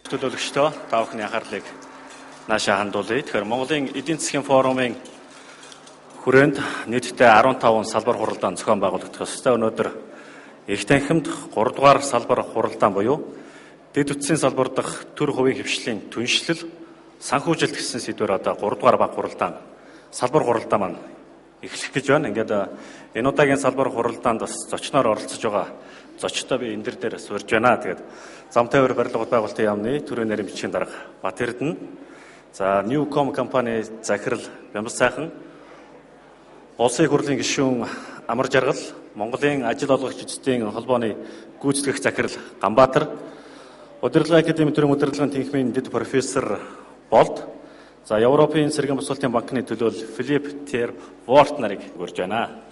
Төлөөлөгчдөө та бүхний анхаарлыг наашаа хандуулъя. Тэгэхээр Монголын эдийн засгийн форумын хүрээнд нийтдээ 15 салбар хуралдаан зохион байгуулагдах ёстой. Өнөөдөр их танхимд 3 дугаар салбар хуралдаан буюу дэд үтсийн салбар дахь төр хувийн хвшлийн түншлэл, санхүүжилт гэсэн сэдвээр одоо 3 дугаар баг хуралдаан салбар хуралдаан маань эхлэх гэж байна. Ингээд энэ удаагийн салбар хуралдаанд бас зочноор оролцож байгаа зочдоо би энэ дээр суурж байна. Тэгээд Замтай өр барилгын байгуулалтын яамны төрийн нэрмжийн дарга Бат Эрдэнэ, за Newcom компани захирал Бямбас сайхан, улсын хурлын гишүүн Амар Жаргал, Монголын ажил олгогч эзэдийн холбооны гүйцэтгэх захирал Ганбаатар, удирдлагын академийн төрийн удирдлагын тэнхимийн дэд профессор Болд, за Европын цэргийн босуулалтын банкны төлөөлөл Филипп Тер Ворт нарыг урьж байна.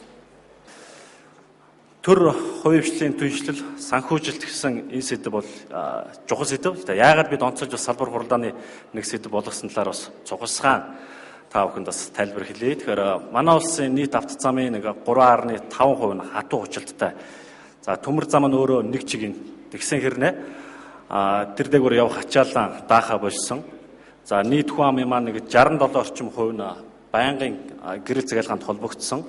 Төр хувийн хвшлийн түншлэл, санхүүжилт гэсэн энэ сэдэв бол чухал сэдэв. Яагаад бид онцолж бас салбар хуралдааны нэг сэдэв болгосон талаар бас цугасгаан та бүхэнд бас тайлбар хэлье. Тэгэхээр манай улсын нийт авто замын 3.5% нь хатуу хүчилттэй. За төмөр зам нь өөрөө нэг чигийн тэгсэн хэрнээ тэр дээгүүр явах ачаалан даахаа болсон. За нийт хүн амын маань 67 орчим хувь нь байнгын гэрэл захиалгаанд холбогдсон.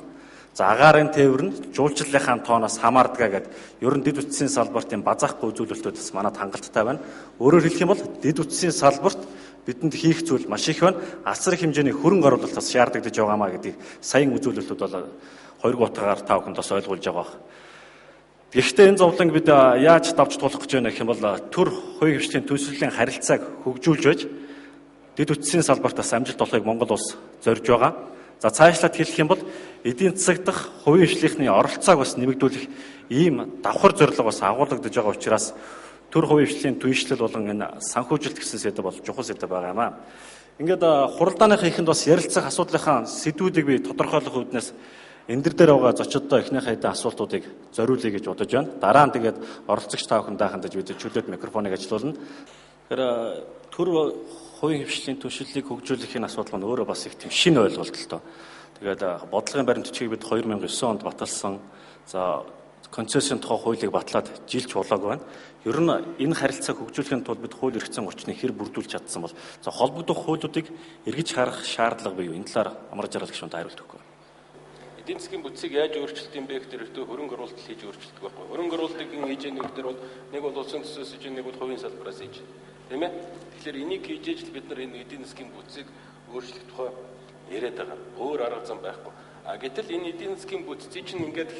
За агаарын тээвэр нь жуулчлалынхаа тооноос хамаардгаа гэдэг ер нь дэд үтсийн салбарт юм базаахгүй үзүүлэлтүүд бас манад хангалттай байна. Өөрөөр хэлэх юм бол дэд үтсийн салбарт бидэнд хийх зүйл маш их байна. Асар их хэмжээний хөрөнгө оруулалт бас шаардагдаж байгаамаа гэдгийг саяын үзүүлэлтүүд бол хоёр гутгаар та бүхэнд бас ойлгуулж байгаа. Гэхдээ энэ зовлонг бид яаж давж туулах гэж байна гэх юм бол төр хувийн хвшлийн төсвөлийн харилцааг хөгжүүлж байж дэд үтсийн салбарт бас амжилт олохыг Монгол улс зорж байгаа. За цаашлаад хэлэх юм бол эдийн засаг дахь хувийн хвшлийнхний оролцоог бас нэмэгдүүлэх ийм давхар зорилго бас агуулгадж байгаа учраас төр хувийн хвшлийн түншлэл болон энэ санхүүжилт гэсэн сэдэв бол чухал сэдэв байгаа юм аа. Ингээд хуралдааныхаа ихэнд бас ярилцах асуудлынхаа сэдвүүдийг би тодорхойлох үүднээс энэ дээр байгаа зочдод эхнийх хэдэн асуултуудыг зориулъя гэж бодож байна. Дараа нь тэгээд оролцогч та бүхэндээ хандаж бид чөлөөт микрофоныг ажилуулна. Тэгэхээр төр хувийн хвшлийн түншлэлийг хөгжүүлэх энэ асуудал нь өөрөө бас их тийм шинэ ойлголт л тоо. Тэгээд бодлогын баримт бичгийг бид 2009 онд баталсан. За концессийн тухай хуулийг батлаад жилч болоог байна. Ер нь энэ харилцааг хөгжүүлэхийн тулд бид хууль эрх зүйн орчныг хэр бүрдүүлж чадсан бол за холбогдох хуулиудыг эргэж харах шаардлага бий юу? Энэ талаар Амар Жаргал гишүүнд хариулт өгөх. Эдийн засгийн бүтцийг яаж өөрчилдөг юм бэ гэхээр хөрөнгө оруулалт хийж өөрчилдөг байхгүй. Хөрөнгө оруулалтыг хийж нэг дээр бол нэг бол улсын төсөөс хийж нэг бол хувийн салбараас хийж. Тийм ээ. Тэгэхээр энийг хийж ижил бид нар энэ эдийн засгийн бүтцийг өөрчлөх тухай яриад байгаа. Өөр арга зам байхгүй. Гэтэл энэ эдийн засгийн бүтцийг чинь ингээд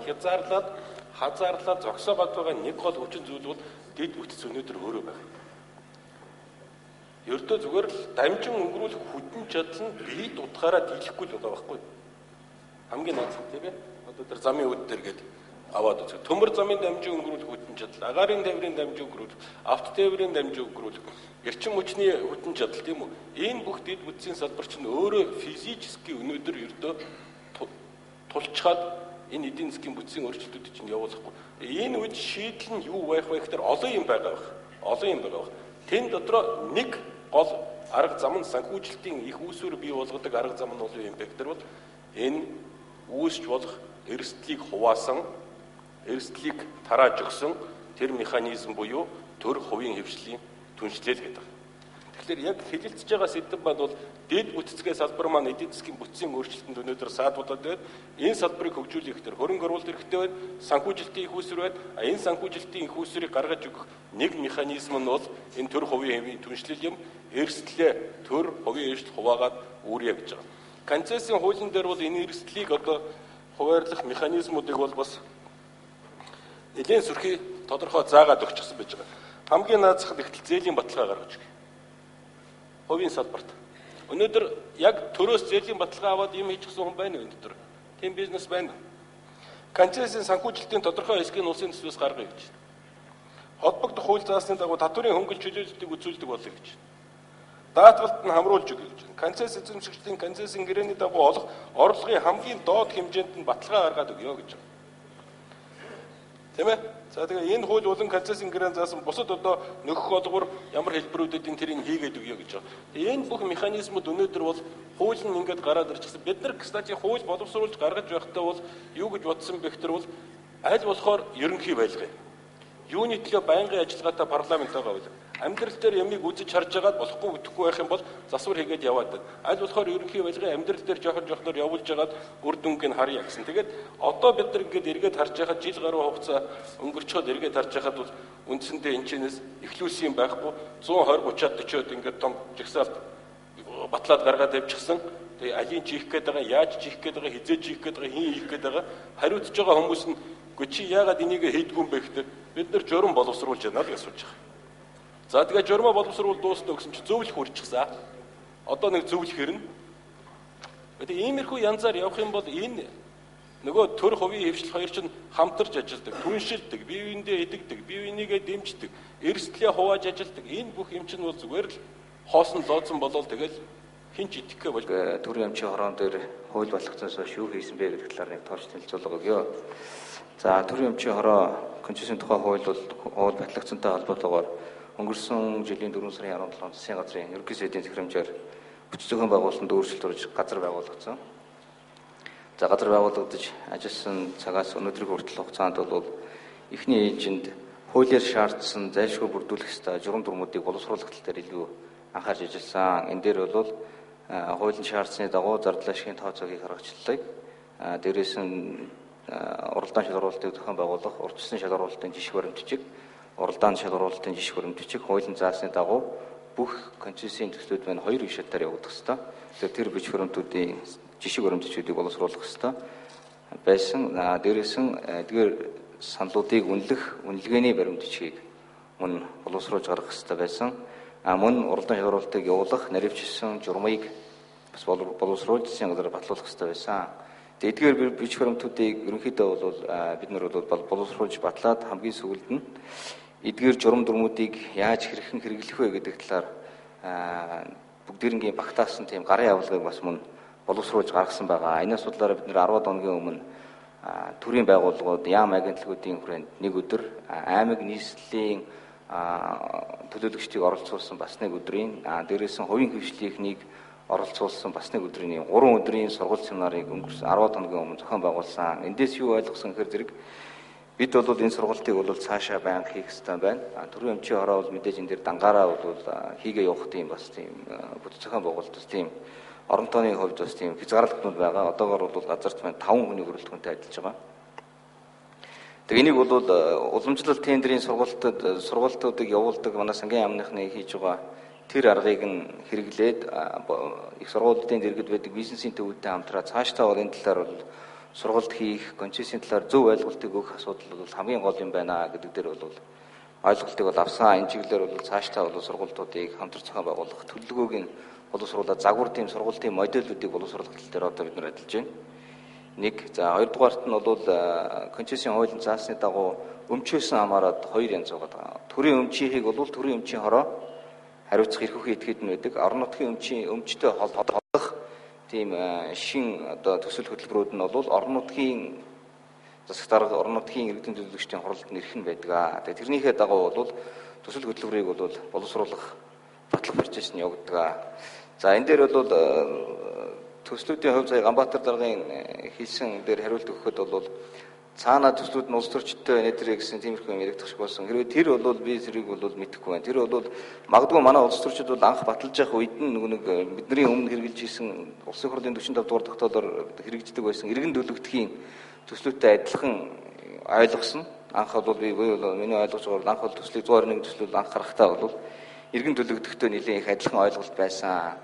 хязаарлаад зогсоогоод байгаа нэг гол хүчин зүйл бол дэд бүтц өнөөдөр өөрөө байна. Ердөө зүгээр л дамжин өнгөрүүлэх хүчин чадал нь бие дутгаараа дийлэхгүй л байгаа байхгүй. Хамгийн наад тийм ээ. Одоо тэр замын үд дээр гээд аваад үзэх. Төмөр замын дамжин өнгөрүүлэх хүчин чадал, агаарын тээврийн дамжин өнгөрүүлэх, авто тээврийн дамжин өнгөрүүлэх, эрчим хүчний хүчин чадал тийм үү? Энэ бүх дэд бүтцийн салбар чинь өөрөө физически өнөөдөр ердөө тулчаад энэ эдийн засгийн бүтцийн өөрчлөлтүүд чинь явуулахгүй. Энэ үед шийдэл нь юу байх вэ гэхээр олон юм байгаа байх. Олон юм байгаа байх. Тэн дотроо нэг гол арга зам нь санхүүжилтийн их үүсвэр бий болгодог арга зам нь бол юу юм бэ гэхээр бол энэ үүсч болох эрсдлийг хуваасан, эрсдлийг тарааж өгсөн тэр механизм буюу төр хувийн хвшлийн түншлэл гэдэг. Тэгэхээр яг хэлэлцэж байгаа сэдэв маань бол дэд бүтцгээ салбар маань эдийн засгийн бүтцийн өөрчлөлтөнд өнөөдөр саадуулаад байна. Энэ салбарыг хөгжүүлэх хэрэгтэй. Хөрөнгө оруулалт хэрэгтэй байна. Санхүүжилтийн их үүсвэр байна. Энэ санхүүжилтийн их үүсвэрийг гаргаж өгөх нэг механизм нь бол энэ төр хувийн хвшлийн түншлэл юм. Эрсдлээ төр хувийн хвшилд хуваагаад үүрье гэж байгаа. Концессийн хуулийн дээр бол энэ эрсдлийг одоо хуваарлах механизмуудыг бол бас нэлээд сүрхий тодорхой заагаад өгчихсөн байж байгаа. Хамгийн наазах ихтэл зээлийн баталгаа гаргаж өгье. Хувийн салбарт. Өнөөдөр яг төрөөс зээлийн баталгаа аваад юм хийчихсэн хүн байна уу энэ дотор? Тийм бизнес байна уу? Концессийн санхүүжилтийн тодорхой хэсгийг улсын төсвөөс гаргая гэж. Холбогдох хууль заасны дагуу татварын хөнгөлөлт чөлөөлөлтийг үзүүлдэг болъё гэж. Даатгалт нь хамруулж өгье гэж. Концесс эзэмшигчдийн концессийн гэрээний дагуу олох орлогын хамгийн доод хэмжээнд нь баталгаа гаргаад өгье гэж. Тийм ээ? За тэгээ энэ хууль болон концессийн гэрээнд заасан бусад одоо нөхөх олгор ямар хэлбэрүүдэд тэрийг хийгээд өгье гэж байгаа. Энэ бүх механизмууд өнөөдөр бол хууль нь ингээд гараад ирчихсэн. Бид нар кстати хууль боловсруулж гаргаж байхдаа бол юу гэж бодсон бэ гэхээр бол аль болохоор ерөнхий байлгая. Юуны төлөө байнгын ажиллагаатай парламент байгаа вэ? Амьдрал дээр ямиг үзэж харж байгаад болохгүй бүтэхгүй байх юм бол засвар хийгээд яваад байна. Аль болохоор ерөнхий байдлын амьдрал дээр жоохон явуулж байгаад үр дүнг нь харъя гэсэн. Тэгээд одоо бид нар ингээд эргээд харж байхад жил гаруй хугацаа өнгөрчөөд эргээд харж байхад бол үндсэндээ энэ чинээс эхлүүлсэн юм байхгүй 120 30-аад 40-од ингээд том жагсаалт батлаад гаргаад явчихсан. Тэгээ алийг чих гээд байгаа, яаж чих гээд байгаа, хизээ чих гээд байгаа, хин хийх гээд байгаа хариуцж байгаа хүмүүс нь үгүй чи яагаад энийг хийдгүй юм бэ гэхээр бид нар журам боловсруулж байна л гэж асууж байгаа. За тэгээ журмаа боловсруул дуусна гэсэн чи зөвлөх хүрчихсэн. Одоо нэг зөвлөх хэрнэ. Тэгээ иймэрхүү янзаар явах юм бол энэ нөгөө төр хувийн хвшил хоёр чинь хамтарч ажилладаг, түншилдэг, бие биендээ идэгдэг, бие бинийгээ дэмждэг, эрсдлээ хувааж ажилладаг. Энэ бүх юм чинь бол зүгээр л хоосон лооцсон болол тэгэл хинч итгэхгүй бол төрийн эмчийн хорон дээр хууль болгоцсоос хойш юу хийсэн бэ гэдэг талаар нэг тоорч танилцуулга өгье. За төрийн эмчийн хороо конституцийн тухай хууль бол хууль батлагдсантай холбоотойгоор өнгөрсөн жилийн 4 сарын 17-нд засгийн газрын ерөнхий сайдын захирамжаар хүч зохион байгуулалтанд өөрчлөлт орж газар байгуулагдсан. За газар байгуулагдаж ажилласан цагаас өнөөдрийн хүртэл хугацаанд бол эхний ээлжинд хуулиар шаардсан зайлшгүй бүрдүүлэх ёстой журам дүрмүүдийг боловсруулах тал дээр илүү анхаарч ажилласан. Энэ дээр бол хуулийн шаардсны дагуу зардал ашигын тооцоог харгачлалыг дээрээс нь уралдаан шалгаруулалтыг зохион байгуулах, урьдчилсан шалгаруулалтын жишг баримтчиг, уралдаан шалгаруулалтын жишг баримтчиг хуулийн заасны дагуу бүх конституцийн төслүүд маань 2 гишүүдээр явагдах ёстой. Тэр бичиг баримтуудын жишг баримтчүүдийг боловсруулах ёстой байсан. Дээрээс нь эдгээр саналуудыг үнэлгээний баримтчгийг мөн боловсруулж гаргах ёстой байсан. Мөн уралдаан шалгаруулалтыг явуулах, наривчилсан журмыг бас боловсруулж засгийн газар батлуулах ёстой байсан. Эдгээр бичиг баримтуудыг ерөнхийдөө бол бид нар бол боловсруулж батлаад хамгийн сүүлд нь эдгээр журам дүрмүүдийг яаж хэрхэн хэрэглэх вэ гэдэг талаар бүгдээрнгийн багтаасан тийм гарын явуулгыг бас мөн боловсруулж гаргасан байгаа. Энэ асуудлаараа бид нэр 10 хоногийн өмнө төрийн байгууллагууд, яам агентлагуудын хүрээнд нэг өдөр аймаг нийслэлийн төлөөлөгчдийг оролцуулсан бас нэг өдрийн дээрээс нь хувийн хвшлийнхнийг оролцуулсан бас нэг өдрийн 3 өдрийн сургалт семинарыг өнгөрсөн 10 хоногийн өмнө зохион байгуулсан. Эндээс юу ойлгосон гэхээр зэрэг бид бол энэ сургалтыг бол цаашаа байнга хийх ёстой байна. Төрийн эмчийн хороо бол мэдээж энэ дээр дангаараа бол хийгээ явах тийм бас тийм бүтэц зохион байгуулалт тийм орон тооны хувьд бас тийм хязгаарлалтууд байгаа. Одоогоор бол газарт маань 5 хүний хүрээлтгүүнтэй ажиллаж байгаа. Тэгээ энийг бол уламжлалт тендерийн сургалтуудыг явуулдаг манай сангийн яамныхны хийж байгаа тэр аргыг нь хэрэглээд их сургуулиудын дэргэд байдаг бизнесийн төвүүдтэй хамтраа цаашдаа бол энэ талаар бол сургалт хийх, концессийн талаар зөв ойлголтыг өгөх асуудал бол хамгийн гол юм байна гэдэг дээр бол ойлголтыг бол авсан. Энэ чиглэлээр бол цаашдаа бол сургалтуудыг хамтар зохион байгуулах, төлөвлөгөөг нь боловсруулаад загвар тийм сургалтын модулуудыг боловсруулах тал дээр одоо бид нар ажиллаж байна. Нэг за хоёрдугаарт нь бол концессийн хуулийн заасны дагуу өмчөөсөн хамаарад 2 янз байгаа. Төрийн өмчийг бол төрийн өмчийн хороо хариуцах эрх үхэн этгээд нь байдаг. Орон нутгийн өмчтэй холбох тийм шин одоо төсөл хөтөлбөрүүд нь бол орон нутгийн засаг дарга орон нутгийн иргэдийн төлөөлөгчдийн хуралд нэрхэн байдаг. Тэгээ тэрнийхээ дагуу бол төсөл хөтөлбөрийг бол боловсруулах батлах процесс нь явагддаг. За энэ дээр бол төслүүдийн хувьд сая Ганбаатар даргын хийсэн дээр хариулт өгөхөд бол цаана төслүүд нь улс төрчдөө нэтэрэ гэсэн тиймэрхүү юм яригдах шиг болсон. Хэрвээ тэр бол би зэрэг бол мэдэхгүй байна. Тэр бол магадгүй манай улс төрчид бол анх баталж явах үед нь нэг бидний өмнө хэрэгжилж исэн улсын хурлын 45 дугаар тогтоолоор хэрэгждэг байсан иргэн төлөвлөгдхийн төслүүдтэй адилхан ойлгосон. Анх бол миний ойлгож байгаагаар анх бол төслийг 121 төслүүд анх гаргахтаа бол иргэн төлөвлөгдөхтэй нэлээд их адилхан ойлголт байсан.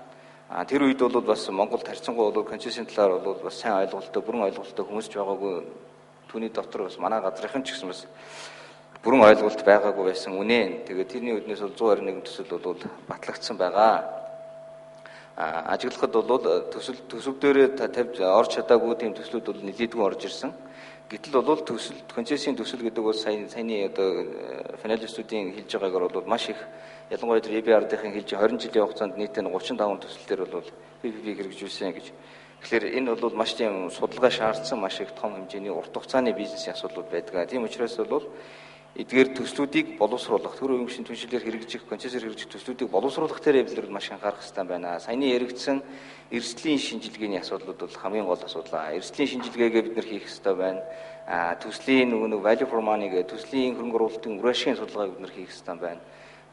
Тэр үед бол бас Монголд харьцангуй бол концессийн талаар бол бас сайн ойлголттой, бүрэн ойлголттой хүмүүс ч байгаагүй. Түүний дотор бас манай газрынхан ч гэсэн бас бүрэн ойлголт байгаагүй байсан үнэ. Тэгээд тэрний үднээс бол 121 төсөл бол батлагдсан байгаа. Ажиглахад бол төсөв дээрээ тавьж орж чадаагүй тийм төслүүд бол нэлээдгүй орж ирсэн. Гэтэл бол төсөл концессийн төсөл гэдэг бол саяны одоо финалистуудын хэлж байгаагаар бол маш их ялангуяа EBRD-ийн хэлж 20 жилийн хугацаанд нийтээр 35 төсөл дээр бол PPP хэрэгжүүлсэн гэж. Тэгэхээр энэ бол маш тийм судалгаа шаардсан маш их том хэмжээний урт хугацааны бизнесийн асуудлууд байдаг. Тийм учраас бол эдгээр төслүүдийг боловсруулах, төр өвгшин түншлэлээр хэрэгжих, концессор хэрэгжих төслүүдийг боловсруулах дээр бид нар маш анхаарах хэрэгтэй байна. Саяны яригдсан эрсдлийн шинжилгээний асуудлууд бол хамгийн гол асуудал. Эрсдлийн шинжилгээгээ бид нар хийх хэрэгтэй байна. Төслийн нөгөө value for money гэх төслийн хөрөнгө оруулалтын үр ашигын судалгааг бид нар хийх хэрэгтэй байна.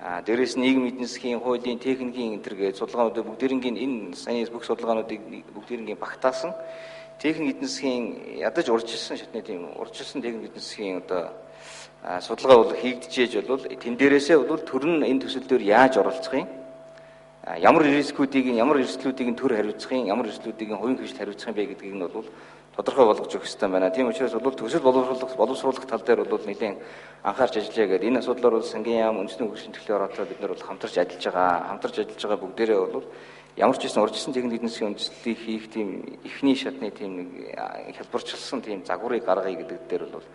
дээрээс нийгмийн эдийн засгийн, хуулийн, техникийн энтергээд судалгаануудыг бүгдээрингийн энэ саяны бүх судалгаануудыг бүгдээрингийн багтаасан техник эдийн засгийн ядаж урьдчилсан шатны тийм урьдчилсан техник эдийн засгийн одоо судалгаа бол хийгдчихэж бол тэн дээрээсээ бол төр нь энэ төсөл дээр яаж оролцох юм, ямар эрсдлүүдийг төр хариуцах юм, ямар эрсдлүүдийг хувийн хвшилт хариуцах юм бэ гэдгийг нь бол тодорхой болгож өгөх хэрэгтэй байна. Тийм учраас бол төсөл боловсруулах тал дээр бол нэлээд анхаарч ажиллая гэдэг. Энэ асуудлаар бол сангийн яам, үндэсний хөгжлийн төлөвлөлийн ороотой бид нар бол хамтарч ажиллаж байгаа бүгдээрээ бол ямар ч гэсэн урьдчилсан техник эдийн засгийн үндэслэлийг хийх тийм эхний шатны тийм нэг хялбарчилсан тийм загварыг гаргая гэдэг дээр бол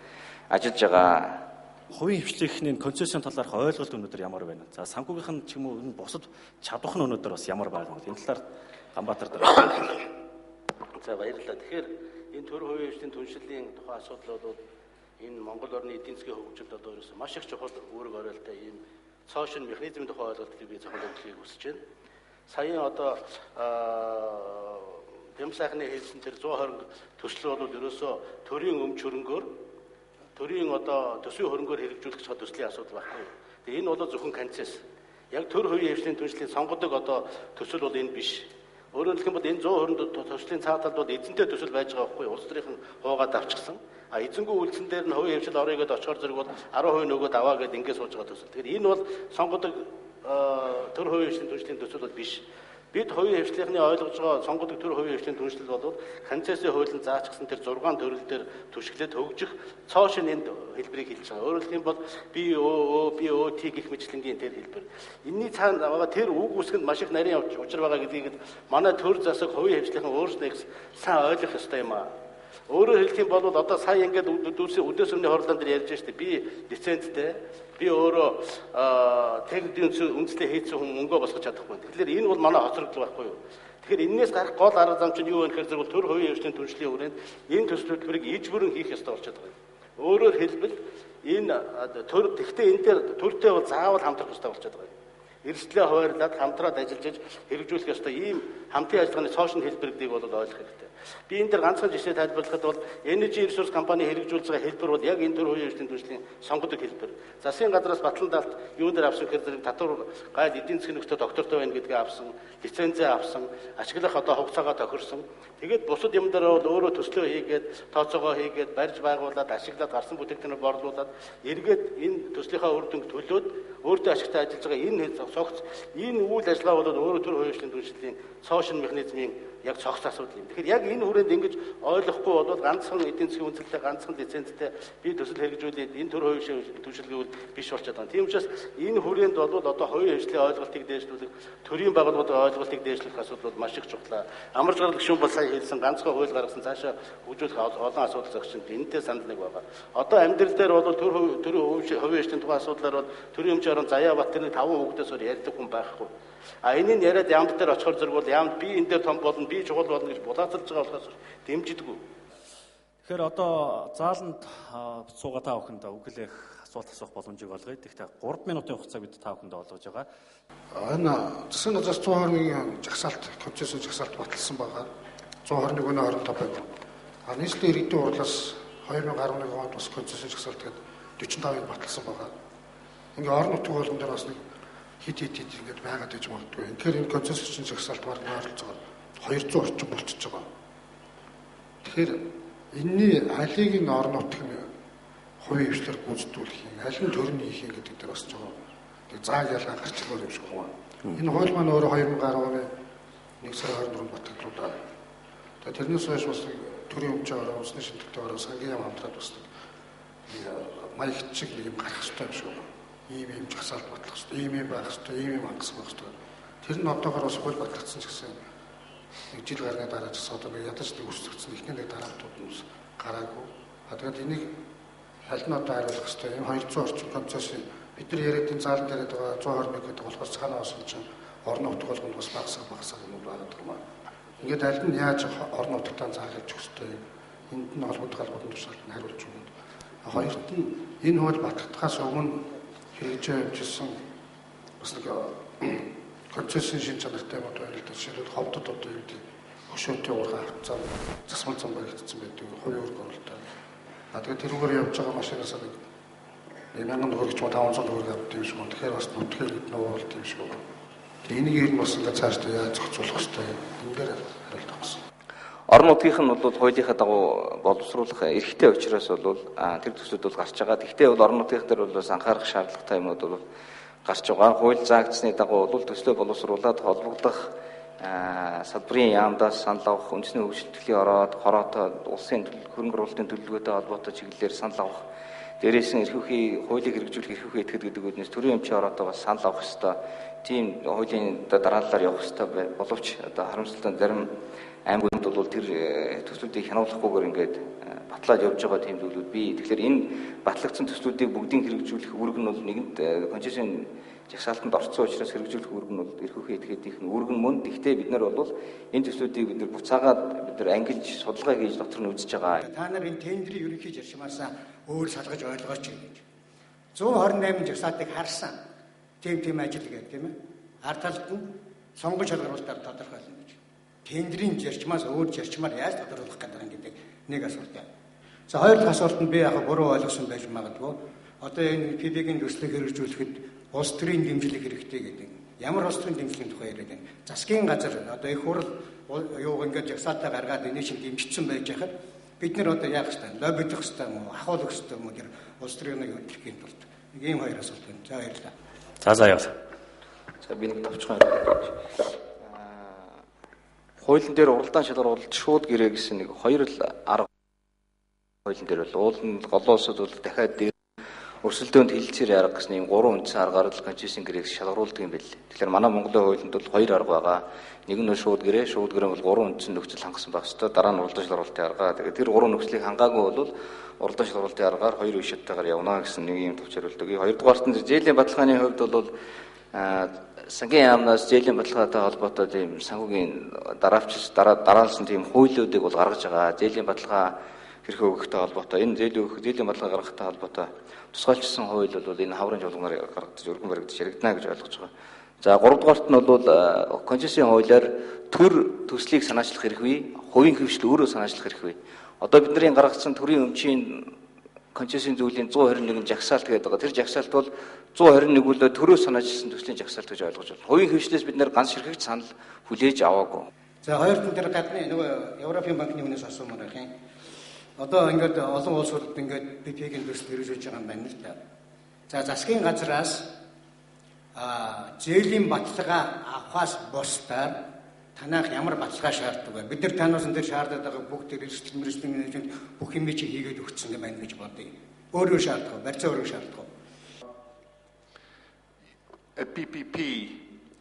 ажиллаж байгаа. Хувийн хвшлийнхний концессион талаарх ойлголт өнөөдөр ямар байна? За санхүүгийнх нь ч юм уу энэ бусад чадвах нь өнөөдөр бас ямар байна? Энэ талаар Ганбаатар дээр. За баярлалаа. Тэгэхээр энэ төр хувийн хвшлийн түншлэлийн тухайн асуудал бол энэ Монгол орны эдийн засгийн хөгжилд одоо ерөөсөн маш их чухал үүрэг оройлтой ийм цоошин механизмын тухай ойлголтыг би зохион өгөхийг хүсэж байна. Саяын одоо Дэм сайхны хэлсэн тэр 120 төсөл бол ерөөсөө төрийн өмч хөрөнгөөр төрийн одоо төсвийн хөрөнгөөр хэрэгжүүлэх төслийн асуудал байхгүй. Тэгээ энэ бол зөвхөн концесс. Яг төр хувийн хвшлийн түншлэлийн сонгодог одоо төсөл бол энэ биш. Өөрөөр хэлбэл энэ 120 төслийн цаа талд бол эзэнтэй төсөл байж байгаа байхгүй. Улс төрийн хуугаад авчихсан. Эзэнгүй үйлдэл дээр нь хувийн хвшил орё гэдээ очихоор зэрэг бол 10% нөгөөд аваа гэдээ ингэж сууж байгаа төсөл. Тэгэхээр энэ бол сонгодог төр хувийн хвшлийн түншлэлийн төсөл бол биш. Бид хувийн хвшлийнхны ойлгож байгаа сонгодог төр хувийн хвшлийн түншлэл бол концессийн хуулийн заачсан тэр 6 төрөл дээр түшиглээд хөгжих цоошин энд хэлбэрийг хэлж байгаа. Өөрөөр хэлбэл BOT гэх мэтлэнгийн тэр хэлбэр. Энийний цаана байгаа тэр үг үсгэнд маш их нарийн учир байгаа гэдгийг манай төр засаг хувийн хвшлийнхэн өөрснөө сайн ойлгох ёстой юм аа. Өөрөөр хэлэх юм бол одоо сая ингээд үдээс өмнө хорлон дээр ярьж штэ би лицензтэй би өөрөө техникийн үндэслэл хийсэн хүн мөнгө босгож чадахгүй. Тэгэхээр энэ бол манай хоцрогдол байхгүй юу? Тэгэхээр энээс гарах гол арга зам чинь юу вэ гэхээр зэрэг төр хувийн хвшлийн түншлийн хүрээнд энэ төслүүдийг иж бүрэн хийх ёстой болчиход байгаа. Өөрөөр хэлбэл энэ төр тэгтээ энэ дээр төртэй бол заавал хамтрах ёстой болчиход байгаа. Эрсдлээ хуваарлаад хамтраад ажиллаж хэрэгжүүлэх ёстой ийм хамтын ажиллагааны цоошин хэлбэрүүдийг бол ойлгох хэрэгтэй. Би энэ дээр ганцхан жишээ тайлбарлахад бол Energy Resource компани хэрэгжүүлж байгаа хэлбэр бол яг энэ төр хувийн хвшлийн түншлийн сонгодог хэлбэр. Засгийн газраас Батлан даалт юун дээр авсан гэхээр зэрэг татвар гайд эдийн засгийн нөхцөл доктортой байна гэдгээ авсан, лицензээ авсан, ашиглах одоо хугацаагаа тохирсон. Тэгээд бусад юм дээр бол өөрөө төслөө хийгээд, тооцоогоо хийгээд, барьж байгуулад, ашиглаад гарсан бүтээгдэхүүнээр борлуулад эргээд энэ төслийнхаа үр дүнг төлөөд өөртөө ашигтай ажиллаж байгаа энэ цогц энэ үйл ажиллагаа бол өөрөө төр хувийн хвшлийн түншлийн цоошин механизмын яг цогц асуудал юм. Тэгэхээр яг энэ хүрээнд ингэж ойлгохгүй бол ганцхан эдийн засгийн үнэлтэд ганцхан лицензтэй би төсөл хэрэгжүүлээд энэ төр хувийн түншлэгийг биш болчиход байгаа. Тийм учраас энэ хүрээнд бол одоо хувийн хвшлийн ойлголтыг дээшлүүлэх, төрийн байгууллагын ойлголтыг дээшлэх асуудал бол маш их чухал. Амар жаргал гишүүн бол сая хэлсэн ганцхан хууль гаргасан цаашаа хөгжүүлэх олон асуудал зогсчихно. Энэтэй санал нэг байгаа. Одоо амьдрал дээр бол төр хувийн хвшлийн тухай асуудлаар бол төрийн өмч орон Заяа Батэрны 5 хүүхдээс ярьдаг хүн байхгүй. Энийг яриад яамд дээр очихоор зэрэг бол яамд би энэ дээр том болно, би чухал болно гэж булаацалж байгаа болохоос дэмжидэггүй. Тэгэхээр одоо зааланд суугаа та бүхэнд өглөөх асуулт асуух боломжийг олгоё. Тэгэхдээ 3 минутын хугацааг бид та бүхэнд олгож байгаа. Энэ засгийн газраас 121 жагсаалт концессийн жагсаалт баталсан байгаа. 121-өөс 25 байв. Нийслэлийн иргэдийн хурлаас 2011 онд бас концессийн жагсаалт гэдэг 45-ыг баталсан байгаа. Ингээ орон нутгийн хуулинд дээр бас нэг хит ингээд байгаад байж магадгүй. Тэгэхээр энэ концессийн жагсаалт баг ойролцоогоор 200 орчим болчихж байгаа. Тэгэхээр энэний алийг нь орон нутгийн хувийн хвшлэр гүйцэтгүүлэх юм, аль нь төрний хийх юм гэдэг дээр бас жоохон тэг зааг ялгаа гарч байгаа юм шиг байна. Энэ хууль маань өөрөө 2010 оны 1 сарын 24-нд баталлаа. Тэгээд тэрнээс хойш бас төрийн өмч орон усны шинжилгээтэй орон сангийн яам хамтраад бас маягт шиг нэг юм гарах хэрэгтэй юм шиг байна. Ийм жагсаалт батлах хэрэгтэй, ийм байх хэрэгтэй, ийм хангасан байх хэрэгтэй. Тэр нь одоогоор бас хууль батлагдсан ч гэсэн нэг жил гарны дараа ч гэсэн одоо нэг ядаж нэг үсгэгдсэн ихний нэг дараалтууд нь гараагүй. Тэгээд энийг аль нь одоо хариулах хэрэгтэй. Энэ 200 орчим концессийн бид нар яриад энэ зааланд яриад байгаа 121 гэдэг болохоор цаанаа осон чинь орон нутг болгонд бас багасаа юм байна гэх юм аа. Ингээд аль нь яаж орон нутгатаа заалж өгөх хэрэгтэй. Энд нь холбогдох тушаалт нь хариулж өгнө. Хоёрт нь энэ хууль батлагдахаас өмнө хэрэгжиж явжсэн бас нэг концессийн шин чанартай юм байна л да. Жишээлбэл ховдод одоо юу гэдэг хөшөөтэй ургаан хавцаа засмал зам баригдсан байдаг. Хувийн үүрэг оролтой. Тэгээд тэрүүгээр явж байгаа машинаас нэг 1000 төгрөг ч 500 төгрөг авдаг юм шиг байна. Тэгэхээр бас нүтгэл гэдэг нууруулт юм шиг байна. Энийг ер нь бас ингээд цаашдаа яаж зохицуулах хэрэгтэй юм. Энэ дээр хариулт авсан. Орон нутгийнх нь бол хуулийнхаа дагуу боловсруулах эрхтэй учраас бол тэр төслүүд бол гарч байгаа. Гэхдээ бол орон нутгийнх дээр бол бас анхаарах шаардлагатай юмуд бол гарч байгаа. Хууль заагдсны дагуу бол төслөө боловсруулаад холбогдох салбарын яамдаас санал авах, үндэсний хөгжөлтөлийн хороотой улсын хөрөнгө оруулалтын төлөвлөгөөтэй холбоотой чиглэлээр санал авах, дээрээс нь эрхүүхийн хуулийг хэрэгжүүлэх эрхүүхийн этгээд гэдэг үднээс төрийн өмчийн хороотой бас санал авах ёстой. Тийм хуулийн дараалалаар явах ёстой боловч одоо харамсалтай зарим аймагуд бол тэр төслүүдийг хянуулахгүйгээр ингээд батлаад явж байгаа тийм зүйлүүд бий. Тэгэхээр энэ батлагдсан төслүүдийг бүгдийг хэрэгжүүлэх үүрэг нь бол нэгэнд концессийн жагсаалтанд орцсон учраас хэрэгжүүлэх үүрэг нь бол эрхүүхийн этгээдийнх нь үүрэг нь мөн. Гэхдээ бид нар бол энэ төслүүдийг бид нар буцаагаад бид нар ангилж судалгаа хийж дотор нь үзэж байгаа. Та нар энэ тендерийн ерөнхий зарчмаасаа өөр салгаж ойлгооч гэж. 128 жагсаалтыг харсан. Тийм ажил гэдэг тийм ээ. Ард талд нь сонгон шалгаруулалтаар тодорхойлно гэж. Тендерийн зарчмаас өөр зарчмаар яаж тодорхойлох гэдэг нь гэдэг нэг асуулт байна. За хоёр дахь асуулт нь би яг буруу ойлгосон байж магадгүй. Одоо энэ ПП-гийн төслийг хэрэгжүүлэхэд улс төрийн дэмжлэг хэрэгтэй гэдэг. Ямар улс төрийн дэмжлэгийн тухай яриад байна. Засгийн газар одоо их хурл юу ингээд жагсаалтаа гаргаад энэ чинь дэмжигдсэн байж хахад бид нар одоо яах вэ? Лоббидох хэрэгтэй юм уу? Ахуулах хэрэгтэй юм уу? Тэр улс төрийн хөдөлгөөний тулд. Нэг ийм хоёр асуулт байна. За баярлалаа. За яваа. За би нэг товчхон хуулийн дээр уралдаан шалгаруулалт шууд гэрээ гэсэн нэг хоёр л арга хуулийн дээр бол уул нь голын улсууд бол дахиад дээр өрсөлдөөнд хилцээр арга гэсэн юм гурван үндсэн аргаар л концессийн гэрээг шалгаруулдаг юм байл. Тэгэхээр манай Монголын хуулинд бол хоёр арга байгаа. Нэг нь шууд гэрээ бол гурван үндсэн нөхцөл хангасан байх ёстой. Дараа нь уралдаан шалгаруулалтын арга. Тэгээд тэр гурван нөхцөлийг хангаагүй бол уралдаан шалгаруулалтын аргаар хоёр үе шаттайгаар явна гэсэн нэг юм төвчөр үлдэг. Хоёрдугаарт нь зээлийн баталгааны хувьд бол сангийн яамнаас зээлийн баталгаатай холбоотой тийм санхүүгийн дараалсан тийм хуулиудыг бол гаргаж байгаа. Зээлийн баталгаа хэрэг өгөхтэй холбоотой энэ зээлийн баталгаа гаргахтай холбоотой тусгайлчсан хууль бол энэ хаврын жолгоноор гаргагдаж өргөн баригдаж яригдана гэж ойлгож байгаа. За 3 дугаарт нь бол концессийн хуулиар төр төслийг санаачлах хэрэггүй, хувийн хөвшил өөрөө санаачлах хэрэггүй. Одоо бидний гаргасан төрийн өмчийн концессийн зүйлийн 121 жагсаалт гэдэг байгаа. Тэр жагсаалт бол 121 үлээ төрөө санаачилсан төслийн жагсаалт гэж ойлгож байна. Хувийн хөвшлээс бид нэр ганц ширхэгч санал хүлээж аваагүй. За хоёрт нь тэр гадны нөгөө Европын банкны хүнээс асуумаар байх юм. Одоо ингээд олон улсуудад ингээд ПП-гийн төсөл хэрэгжүүлж байгаа юм байна л да. За засгийн газраас зээлийн баталгаа авахаас бусдаар танах ямар баталгаа шаарддаг вэ? Бид нар танаас энэ шаарддаг байгаа бүгд эрсдэл менежмент бүх юм чи хийгээд өгсөн юм байна гэж бодъё. Өөрөө шаарддаг, барьцаа өөрөө шаарддаг. A PPP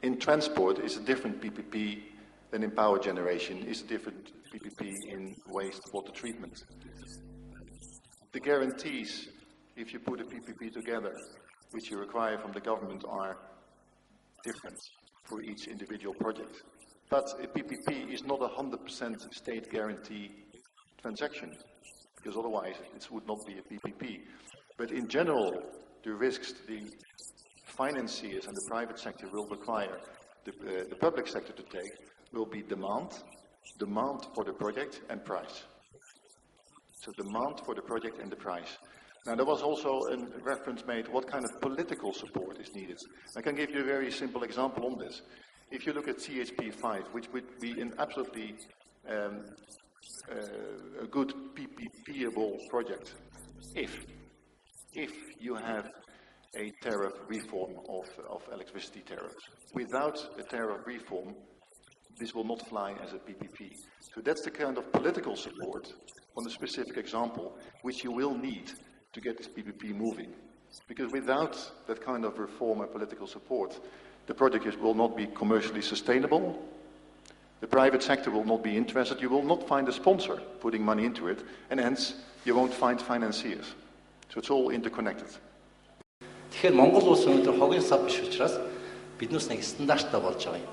in transport is a different PPP than in power generation, is a different PPP in wastewater treatment. The guarantees, if you put a PPP together, which you require from the government, are different for each individual project. But a PPP is not a 100% state guarantee transaction, because otherwise it would not be a PPP. But in general, the risks the financiers and the private sector will require the public sector to take will be demand for the project and price. So demand for the project and the price. Now there was also a reference made what kind of political support is needed. I can give you a very simple example on this. If you look at CHP5, which would be an absolutely a good PPP-able project, if you have a tariff reform of electricity tariffs. Without a tariff reform, this will not fly as a PPP. So that's the kind of political support on a specific example which you will need to get this PPP moving. Because without that kind of reform and political support, the project will not be commercially sustainable. The private sector will not be interested. You will not find a sponsor putting money into it, and hence you won't find financiers. So it's all interconnected. Тэгэхээр Монгол улс өнөөдөр хогийн сав биш учраас биднээс нэг стандарттай болж байгаа юм.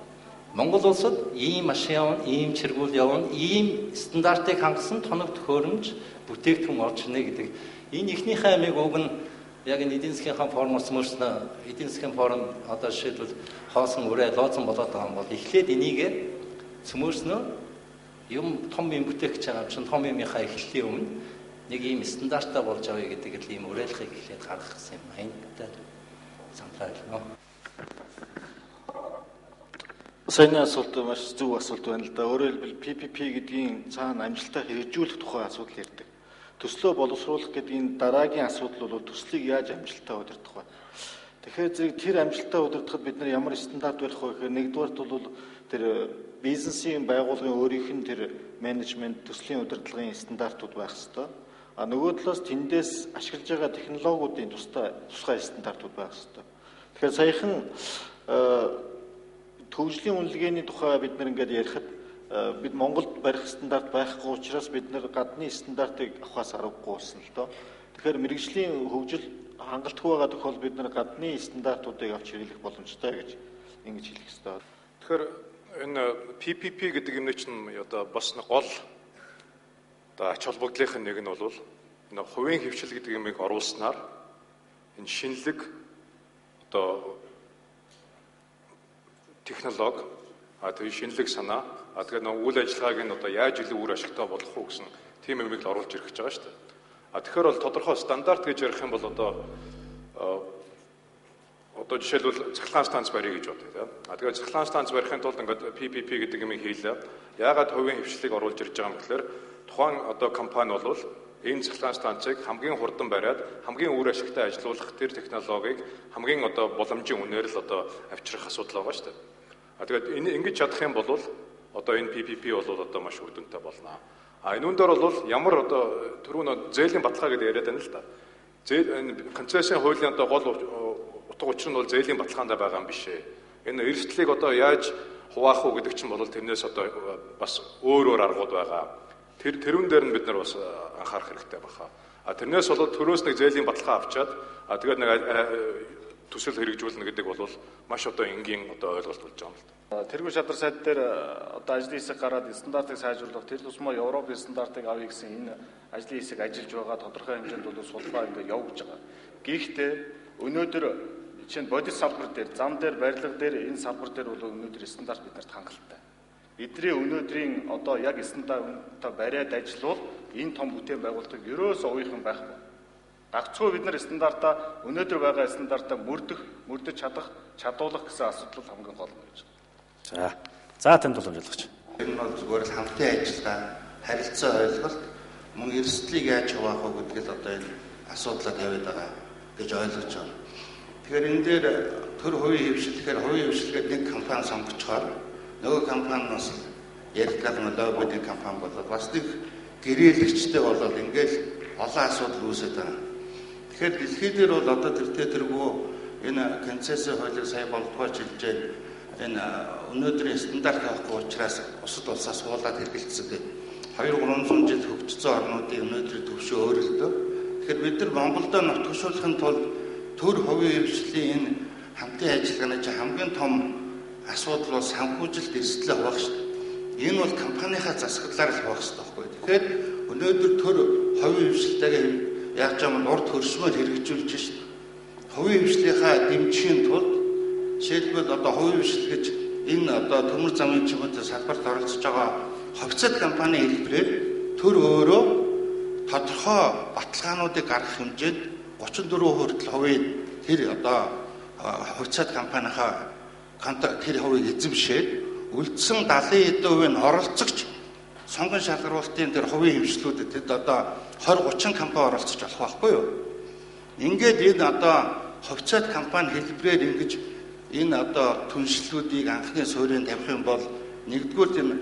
Монгол улсад ийм машин явна, ийм чиргүүл явна, ийм стандартыг хангасан тоног төхөөрөмж бүтээгдэхүүн орж ирнэ гэдэг. Энэ ихнийхээ амиг уг нь яг энэ эдийн засгийн формоос мөрснө эдийн засгийн форм одоо жишээлбэл хоосон үрээ лооцсон болоод байгаа юм бол эхлээд энийгээ цөмөрснө юм том юм бүтээх гэж байгаа юм чинь том юмынхаа эхлэлийн өмнө нэг ийм стандарттай болж байгаа гэдэг л ийм уриалгыг эхлээд гаргах гэсэн юм. Эндтэй саналаа. Саяны асуулт маш зөв асуулт байна л да. Өөрөөр хэлбэл PPP гэдгийн цаана амжилтаа хэрэгжүүлэх тухай асуудал ярьдаг. Төслөө боловсруулах гэдгийн дараагийн асуудал бол төслийг яаж амжилтаа удирдах вэ? Тэгэхээр зэрэг тэр амжилтаа удирдахад бид нар ямар стандарт барих вэ гэхээр нэгдүгээрт бол тэр бизнесийн байгууллагын өөрийнх нь тэр менежмент төслийн удирдлагын стандартууд байх ёстой. А нөгөө талаас тэндээс ашиглаж байгаа технологиудын тусгай стандартууд байх ёстой. Тэгэхээр саяхан төвжлийн үнэлгээний тухай бид нар ингээд ярихад бид Монголд барих стандарт байхгүй учраас бид нар гадны стандартыг авахаас аргагүй болсон л доо. Тэгэхээр мэрэгжлийн хөгжил хангалтгүй байгаа тохиолдолд бид нар гадны стандартуудыг авч хэрэглэх боломжтой гэж ингэж хэлэх ёстой. Тэгэхээр энэ PPP гэдэг юм чинь одоо бас нэг гол одоо ач холбогдлын нэг нь бол энэ хувийн хвшил гэдэг юмыг оруулснаар энэ шинэлэг одоо технологи тэр шинэлэг санаа тэгээд нэг үйл ажиллагааг нь одоо яаж илүү үр ашигтай болох уу гэсэн тийм юмыг л оруулж ирэх гэж байгаа шүү дээ. Тэгэхээр бол тодорхой стандарт гэж ярих юм бол одоо жишээлбэл цахилгаан станц барья гэж бодъё тийм. Тэгээд цахилгаан станц барихын тулд ингээд PPP гэдэг юмыг хийлээ. Яагаад хувийн хвшлийг оруулж ирж байгаа юм гэхээр тухайн одоо компани бол энэ цахилгаан станцыг хамгийн хурдан бариад хамгийн үр ашигтай ажилуулах тэр технологиг хамгийн одоо боломжийн үнээр л одоо авчрах асуудал байгаа шүү дээ. Тэгээд энэ ингэж чадах юм бол одоо энэ PPP бол одоо маш үр дүнтэй болно. Энэ дээр бол ямар одоо түрүүн зээлийн баталгаа гэдэг яриад байна л да. Энэ концессийн хуулийн одоо гол утга учир нь бол зээлийн баталгаанд байгаа юм биш ээ. Энэ эрсдлийг одоо яаж хуваах уу гэдэг чинь бол тэрнээс одоо бас өөр аргууд байгаа. Тэрүүн дээр нь бид нар бас анхаарах хэрэгтэй байна. Тэрнээс бол төрөөс нэг зээлийн баталгаа авчаад тэгээд нэг төсөл хэрэгжүүлнэ гэдэг бол маш одоо энгийн одоо ойлголт болж байгаа юм л да. Тэргүүр шадар сайд дээр одоо ажлын хэсэг гараад стандартыг сайжруулах тэр тусмаа Европын стандартыг авъя гэсэн энэ ажлын хэсэг ажиллаж байгаа тодорхой хэмжээнд бол судалгаа ингээд явж байгаа. Гэхдээ өнөөдөр чинь бодит салбар дээр, зам дээр, барилга дээр энэ салбар дээр бол өнөөдөр стандарт биднэрт хангалттай. Эдний өнөөдрийн одоо яг стандартаа бариад ажиллавал энэ том бүтээн байгуулалтыг ерөөсөө ууйхан байхгүй. Гагцхүү бид нар стандартаа өнөөдөр байгаа стандартаа мөрдөж чадуулах гэсэн асуудал хамгийн гол нь гэж. За танд бол ойлгож. Энэ бол зүгээр л хамтын ажиллагаа, харилцаа ойлголт, мөн эрсдлийг яаж хуваах вэ гэдэг л одоо энэ асуудлаа тавиад байгаа гэж ойлгож байна. Тэгэхээр энэ дээр төр хувийн хвшилтэхээр хувийн хвшилгээд нэг компани сонгочхоор нөгөө компаниас яригдал лоббиний компани болоод бас нэг гэрээлэгчтэй болоод ингээл олон асуудал үүсэж байна. Тэгэхээр дэлхий дээр бол одоо тэргүй энэ концессийн хуулийг сая болдгоо чилжээ энэ өнөөдрийн стандарт авахгүй учраас бусад улсаас суулаад хэрэгэлцдэг 200-300 жил хөгжсөн орнуудын өнөөдрийн төвшөө өөр л дөө. Тэгэхээр бид нар Монголдо нотгшуулахын тулд төр хувийн хвшлийн энэ хамтын ажиллагааны хамгийн том асуудал бол санхүүжилт эрсдлээ хуваах шүү дээ. Энэ бол компанийнхаа засаглалаар л хуваах хэрэгтэй байхгүй. Тэгэхээр өнөөдөр төр хувийн хвшилтэйгээ яаж юм урд хөршмөр хэрэгжүүлж шүү дээ. Хувийн хвшлийнхаа дэмжихийн тулд жишээлбэл одоо хувийн хвшил гэж энэ одоо төмөр замын чимээтэй салбарт оролцож байгаа хувьцаат компани хэлбэрээр төр өөрөө тодорхой баталгаануудыг гаргах хэмжээнд 34% хүртэл хувийн тэр одоо хувьцаат компанийнхаа контракт тэр хувийг эзэмшээд үлдсэн 70% нь оролцогч сонгон шалгаруулалтын тэр хувийн хвшлүүдэд тэд одоо 20-30 компани оролцож болох байхгүй юу? Ингээд энэ одоо хувьцаат компани хэлбэрээр ингэж энэ одоо түншлүүдийг анхны суурийг тавих юм бол нэгдүгээр энэ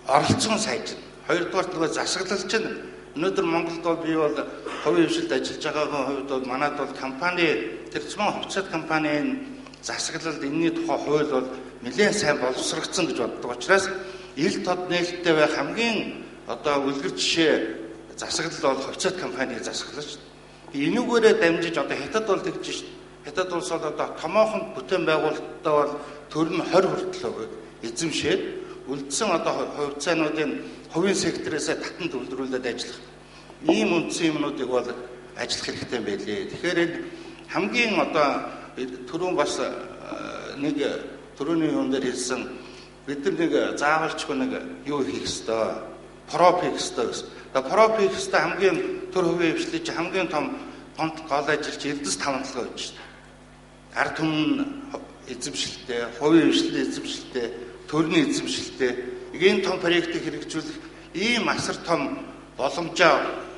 оролцсон сайжирна. Хоёрдугаар нөгөө засаглал чинь өнөөдөр Монголд бол би бол хувийн хвшилд ажиллаж байгаагийн хувьд бол манайд бол компани тэр цэвэн хувьцаат компанийн засаглалд энэний тухай хууль бол нэлээд сайн боловсрогдсон гэж боддог учраас ил тод нээлттэй байх хамгийн одоо үлгэр жишээ засаглал бол хувьцаат компанийн засаглал шүү дээ. Энүүгээрээ дамжиж одоо хятад бол тэгж шүү дээ. Хятад улс бол одоо томоохон бүтээн байгуулалттай бол төр нь 20 хүртэл эзэмшээд үлдсэн одоо хувьцаануудын хувийн сектороос татан төвлөрүүлээд ажиллах ийм үндсэн юмнуудыг бол ажиллах хэрэгтэй байлээ. Тэгэхээр хамгийн одоо түрүүн бас нэг түрүүний юм дээр хэлсэн бид нар нэг заавалчгүй нэг юу хийх ёстой. профик ёстой гэсэн. Тэгээ профик ёстой хамгийн төр хувийн хвшлийг хамгийн том гол ажиллаж эрдэс тавталгаа гэж байна. Ард түмэн эзэмшилтэй, хувийн хвшлийн эзэмшилтэй, төрний эзэмшилтэй ийм том проектыг хэрэгжүүлэх ийм асар том боломжоо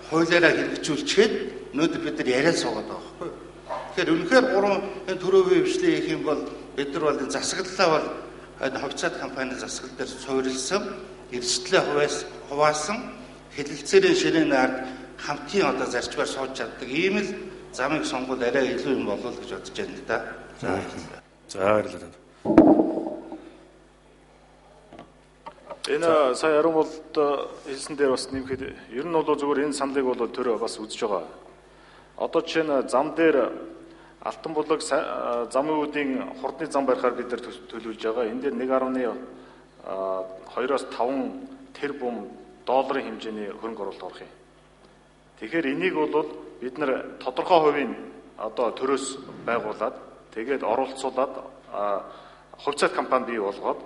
хуулиараа хэрэгжүүлчихэд өнөөдөр бид нар яриад суугаад байгаа байхгүй юу? Тэгэхээр үнэхээр гурван энэ төр хувийн хвшлийг хийх юм бол бид нар бол энэ засаглалаа бол хувьцаат компани засаглал дээр суурилсан, эрсдлээ хуваасан, хэлэлцээрийн ширээн ард хамтын одоо зарчмаар сууж чаддаг ийм л замыг сонгоод арай илүү юм болов гэж бодож байна л да. За баярлалаа. Энэ сая яран болд хэлсэн дээр бас нэмэхэд ер нь бол зүгээр энэ саналыг бол төр бас үзэж байгаа. Одоо жишээ нь зам дээр Алтан булаг замын үүдийн хурдны зам барихаар бид нар төлөвлөж байгаа. Энэ дээр 1.2-оос 5 тэрбум долларын хэмжээний хөрөнгө оруулалт орох юм. Тэгэхээр энийг бол бид нар тодорхой хувийн одоо төрөөс байгуулад тэгээд оролцуулаад хувьцаат компани бий болгоод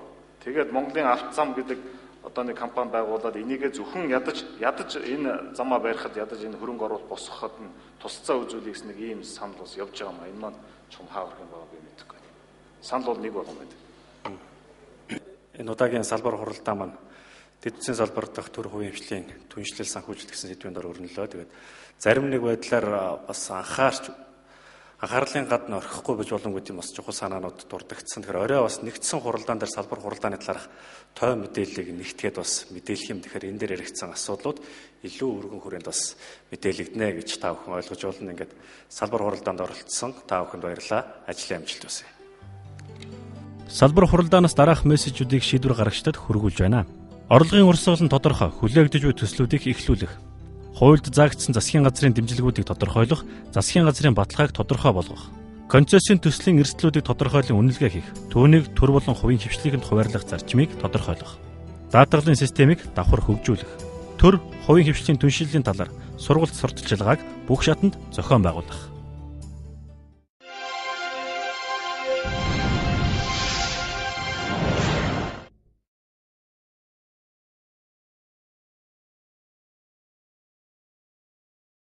тэгээд Монголын автозам гэдэг одоо нэг компани байгуулад энийгээ зөвхөн ядаж энэ замаа барихад ядаж энэ хөрөнгө оруулалт босгоход нь тусцаа үзүүлэх гэсэн нэг ийм санал бас явж байгаа юм. Энэ маань чум хааврах юм байгаа би мэдэхгүй. Санал бол нэг болгон байдаг. Энэ удаагийн салбар хуралдаа маань дэд үсгийн салбар дахь төр хувийн хвшлийн түншлэл санхүүжилт гэсэн сэдвийн дор өрнөлөө. Тэгээд зарим нэг байдлаар бас анхаарлын гадна орхихгүй байж боломгүй юм бас чухал санаанууд дурддагдсан. Тэгэхээр орой бас нэгдсэн хуралдаан дээр салбар хуралдааны талаарх той мэдээллийг нэгтгээд бас мэдээлэх юм. Тэгэхээр энэ дээр яригдсан асуудлууд илүү өргөн хүрээнд бас мэдээлэгдэнэ гэж та бүхэн ойлгож болно. Ингээд салбар хуралдаанд оролцсон та бүхэнд баярлалаа. Ажлын амжилт хүсье. Салбар хуралдаанаас дараах мессежүүдийг шийдвэр гаргагчдад хүргүүлж байна. Орлогын урсгал нь тодорхой, хүлээгдэж буй төслүүдийг эхлүүлэх. Хуульд заагдсан засгийн газрын дэмжлэгүүдийг тодорхойлох, засгийн газрын баталгааг тодорхой болгох. Концессийн төслийн эрсдлүүдийг тодорхойлон үнэлгээ хийх. Түүнийг төр болон хувийн хвшлийгэнд хуваарлах зарчмыг тодорхойлох. Даатгалын системийг давхар хөгжүүлэх. Төр, хувийн хвшлийн түншлэлийн талаар сургалт сурталчилгааг бүх шатанд зохион байгуулах.